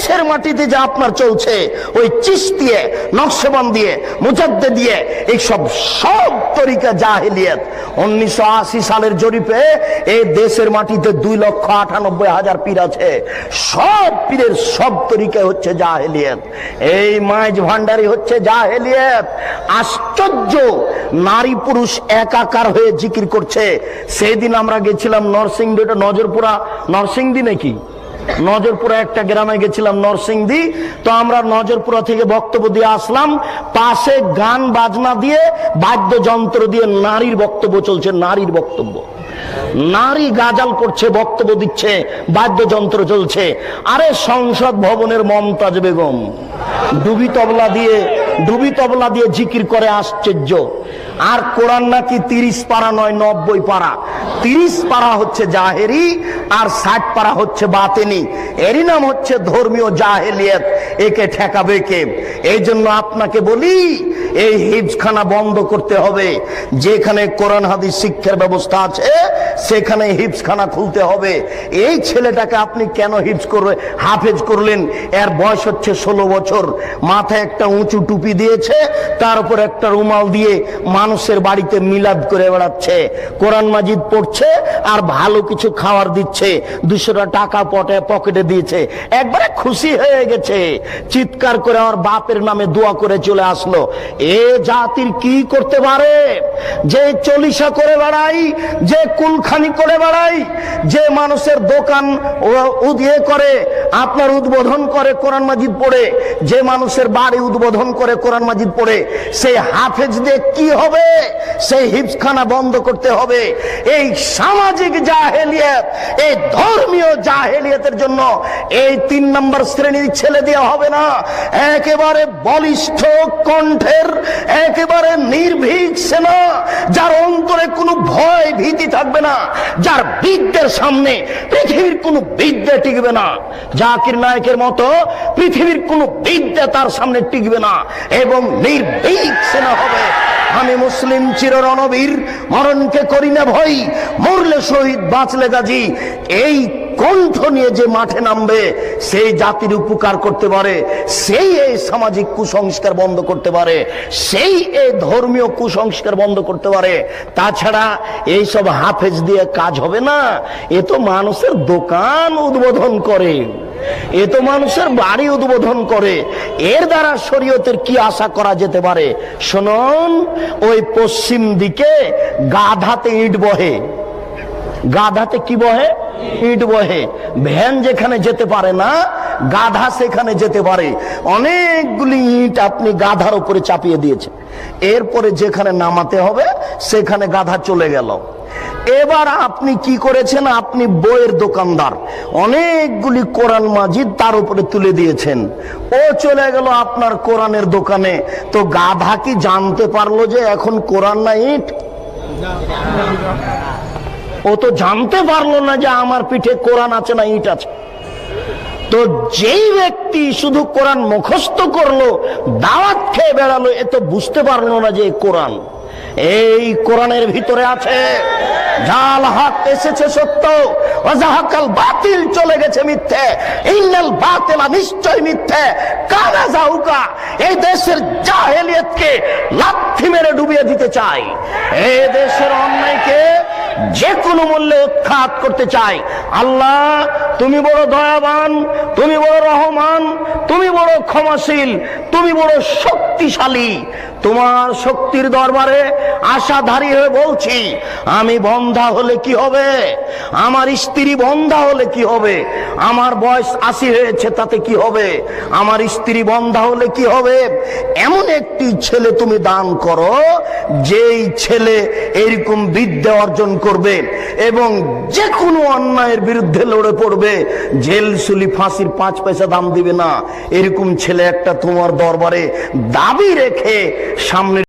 দেশের মাটিতে যে আপনার চলছে ওই চিশতিয়া, নকশবন্দিয়া, মুজাদ্দিদিয়া, এই সব তরিকা জাহেলিয়াত। 1980 সালের জরিপে এই দেশের মাটিতে 2,98,000 পীর আছে। সব পীরের সব তরিকা হচ্ছে জাহেলিয়াত। এই মাইজ ভান্ডারি হচ্ছে জাহেলিয়াত। আশ্চর্য, নারী পুরুষ একাকার হয়ে জিকির করছে। সেদিন আমরা গেছিলাম নরসিংদী, নজরপুরা, নরসিংদী নাকি, নজরপুরা একটা গ্রামে গেছিলাম, নরসিংদী। তো আমরা নজরপুরা থেকে বক্তব্য দিয়ে আসলাম, পাশে গান বাজনা দিয়ে বাদ্যযন্ত্র দিয়ে নারীর বক্তব্য চলছে। নারীর বক্তব্য, নারী গাজাল করছে, বক্তব্য দিচ্ছে, বাদ্যযন্ত্র চলছে। আরে সংসদ ভবনের মমতাজ বেগম ডুবি তবলা দিয়ে জিকির করে। আশ্চর্য। আর কোরআন নাকি 30 পারা নয়, 90 পারা। 30 পারা হচ্ছে জাহেরি আর 60 পারা হচ্ছে বাতেনি। এরই নাম হচ্ছে ধর্মীয় জাহেলিয়াত। একে ঠেকাবে কে? এই জন্য আপনাকে বলি, এই হিফজখানা বন্ধ করতে হবে। যেখানে কোরআন হাদিস শিক্ষার ব্যবস্থা আছে সেখানে হিফজখানা খুলতে হবে। এই ছেলেটাকে আপনি কেন হাফেজ করলেন? এর বয়স হচ্ছে 16 বছর। মাথায় একটা উঁচু টুপি দিয়েছে, তার উপর একটা রুমাল দিয়ে মানুষের বাড়িতে মিলাদ করে বেড়াচ্ছে, কোরআন মাজিদ পড়ছে আর ভালো কিছু খাবার দিচ্ছে। 200 টাকা পকেটে দিয়েছে, একবারে খুশি হয়ে গেছে, চিৎকার করে আমার বাপের নামে দোয়া করে চলে আসলো। এ জাতির কি করতে পারে? যে চলিসা করে বেড়াই, যে কুলখানি করে বেড়াই, যে মানুষের দোকান উদিয়ে করে, আপনার উদ্বোধন করে কোরআন মাজিদ পড়ে, যে মানুষের বাড়ি উদ্বোধন করে কোরআন মাজিদ পড়ে, সেই হাফেজ দিয়ে কি হবে? সেই হিফজখানা বন্ধ করতে হবে। এই সামাজিক জাহেলিয়াত, এই ধর্মীয় জাহেলিয়াতের জন্য এই 3 নম্বর শ্রেণীর ছেলে দেওয়া হবে না। একেবারে বলিষ্ঠ কণ্ঠের, একেবারে নির্ভীক সেনা, যার অন্তরে কোনো ভয় ভীতি থাকবে না, যার বিদ্যের সামনে পৃথিবীর কোনো বিদ্যা টিকবে না। জাকির নায়েকের মতো পৃথিবীর কোনো বিদ্যা তার সামনে টিকবে না, এবং নির্ভীক সেনা হবে। আমি মুসলিম চির রণবীর, মরণকে করি না ভয়, মরলে শহীদ বাঁচলে গাজী। এই কণ্ঠ নিয়ে যে মাঠে নামবে, সেই জাতির উপকার করতে পারে, সেই এই সামাজিক কুসংস্কার বন্ধ করতে পারে, সেই এই ধর্মীয় কুসংস্কার বন্ধ করতে পারে। তাছাড়া এই সব হাফেজ দিয়ে কাজ হবে না। এ তো মানুষের দোকান উদ্বোধন করে, এ তো মানুষের বাড়ি উদ্বোধন করে। এর দ্বারা শরীয়তের কি আশা করা যেতে পারে? শুনুন, ওই পশ্চিম দিকে গাধাতে ইট বহে। গাধাতে কি বহে? ইট বহে। ভ্যান যেখানে যেতে পারে না, গাধা সেখানে যেতে পারে। অনেকগুলি ইট আপনি গাধার উপরে চাপিয়ে দিয়েছে, এরপরে যেখানে নামাতে হবে সেখানে গাধা চলে গেল। এবার আপনি কি করেছেন? আপনি বইয়ের দোকানদার, অনেকগুলি কোরআন মাজিদ তার উপরে তুলে দিয়েছেন। ও চলে গেল আপনার কোরআনের দোকানে। তো গাধা কি জানতে পারলো যে এখন কোরআন না ইট? ও তো জানতে পারলো না যে আমার পিঠে কোরআন আছে না ইট আছে। তো যেই ব্যক্তি শুধু কোরআন মুখস্থ করলো, দাওয়াত খেয়ে বেড়ালো, এ তো বুঝতে পারলো না যে কোরআন। এই কোরআনের ভিতরে আছে জাল হক এসেছে সত্য, ওয়াজাহাকাল বাতিল চলে গেছে মিথ্যে, ইন্নাল বাতিলা নিশ্চয় মিথ্যে, কানা জাউকা। এই দেশের জাহেলিয়াতকে লাথি মেরে ডুবিয়ে দিতে চাই, এই দেশের অন্যায়কে যে কোনো মূল্যে উৎখাত করতে চাই। আল্লাহ, তুমি বড় দয়াবান, তুমি বড় রহমান, তুমি বড় ক্ষমাশীল, তুমি বড় শক্তিশালী। তোমার শক্তির দরবারে আশাধারী হয়ে বলছি, আমি বন্ধা হলে কি হবে? আমার স্ত্রী বন্ধা হলে কি হবে? আমার বয়স 80 হয়েছে, তাতে কি হবে? আমার স্ত্রী বন্ধা হলে কি হবে? এমন একটি ছেলে তুমি দান করো, যেই ছেলে এরকম বিদ্যা অর্জন করবে এবং যে কোনো অন্যায়ের বিরুদ্ধে লড়ে পড়বে, জেল সুলি ফাঁসির 5 পয়সা দাম দিবে না। এরকম ছেলে একটা তোমার দরবারে দাবি রেখে সামনে